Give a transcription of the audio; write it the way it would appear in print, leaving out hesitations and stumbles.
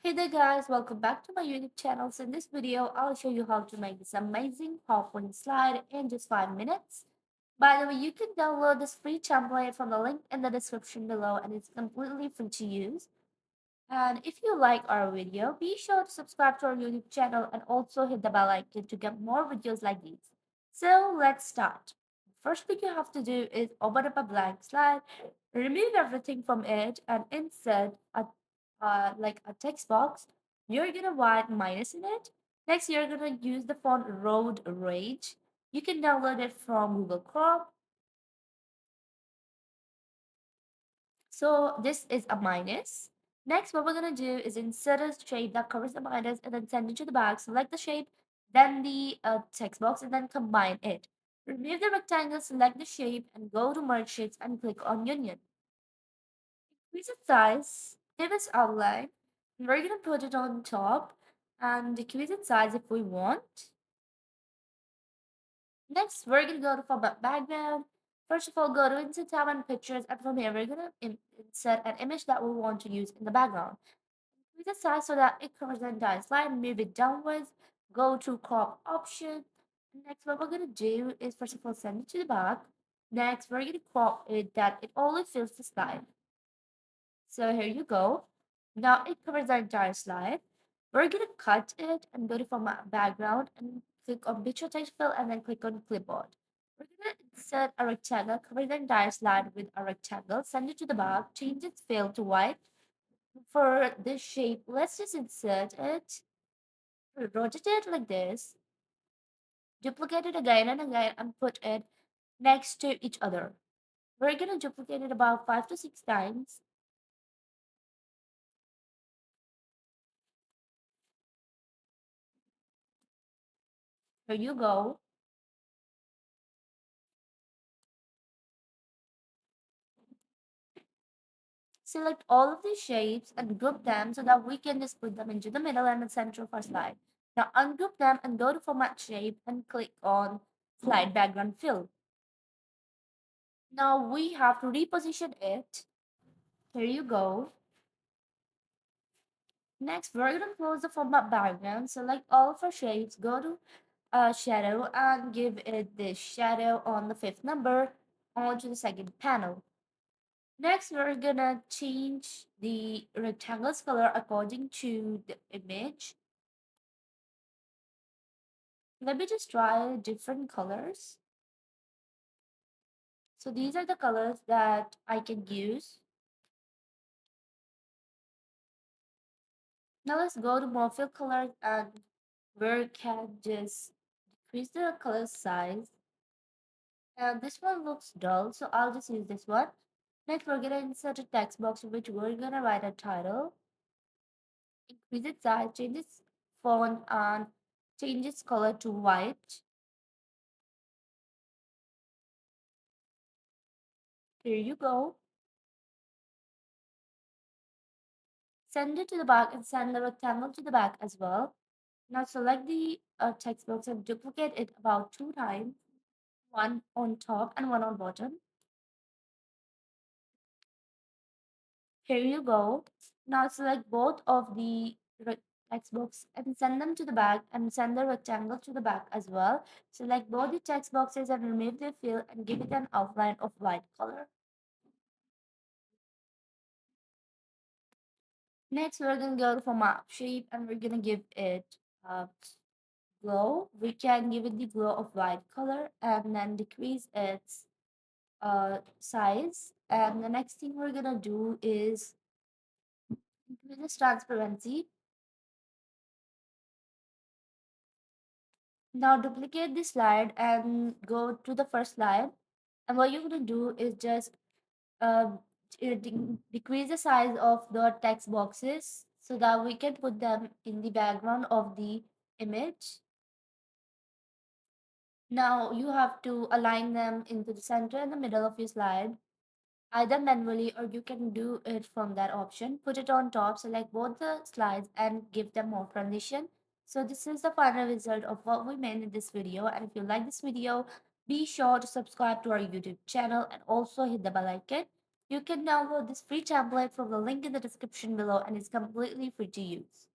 Hey there guys, welcome back to my YouTube channel. So in this video, I'll show you how to make this amazing PowerPoint slide in just 5 minutes. By the way, you can download this free template from the link in the description below and it's completely free to use. And if you like our video, be sure to subscribe to our YouTube channel and also hit the bell icon to get more videos like these. So let's start. First thing you have to do is open up a blank slide, remove everything from it and insert a text box. You're gonna write minus in it. Next, you're gonna use the font Road Rage. You can download it from Google Chrome. So this is a minus. Next, what we're gonna do is insert a shape that covers the minus and then send it to the back. Select the shape, then the text box, and then combine it. Remove the rectangle, select the shape, and go to Merge Shapes and click on Union. Increase its size, give its outline. We're gonna put it on top and decrease its size if we want. Next, we're gonna go to Format Background. First of all, go to Insert tab and Pictures, and from here, we're gonna insert an image that we want to use in the background. Increase the size so that it covers the entire slide, move it downwards, go to Crop option. Next, what we're gonna do is first of all send it to the back. Next, we're gonna crop it that it only fills the slide. So here you go. Now it covers the entire slide. We're gonna cut it and go to Format Background and click on Picture Text Fill and then click on Clipboard. We're gonna insert a rectangle, cover the entire slide with a rectangle, send it to the back, change its fill to white. For this shape, let's just insert it, rotate it like this, duplicate it again and again, and put it next to each other. We're gonna duplicate it about 5 to 6 times. Here you go. Select all of these shapes and group them so that we can just put them into the middle and the center of our slide. Now ungroup them and go to Format Shape and click on Slide Background Fill. Now we have to reposition it. Here you go. Next, we're going to close the Format Background. Select all of our shapes. Go to Shadow and give it this shadow on the 5th number onto the second panel. Next, we're gonna change the rectangle's color according to the image. Let me just try different colors. So these are the colors that I can use. Now let's go to MORPH colors and we can just decrease the color size. And this one looks dull, so I'll just use this one. Next, we're gonna insert a text box in which we're gonna write a title. Increase its size, change its font, and change its color to white. Here you go. Send it to the back and send the rectangle to the back as well. Now select the text box and duplicate it about 2 times, one on top and one on bottom. Here you go. Now select both of the text box and send them to the back and send the rectangle to the back as well. Select both the text boxes and remove the fill and give it an outline of white color. Next, we're going to go to Format Shape and we're going to give it glow. We can give it the glow of white color and then decrease its size. And the next thing we're gonna do is increase its transparency. Now duplicate the slide and go to the first slide. And what you're gonna do is just uh, decrease the size of the text boxes so that we can put them in the background of the image. Now you have to align them into the center and the middle of your slide, either manually or you can do it from that option. Put it on top, select both the slides and give them more transition. So this is the final result of what we made in this video, and if you like this video, be sure to subscribe to our YouTube channel and also hit the bell icon. You can download this free template from the link in the description below and it's completely free to use.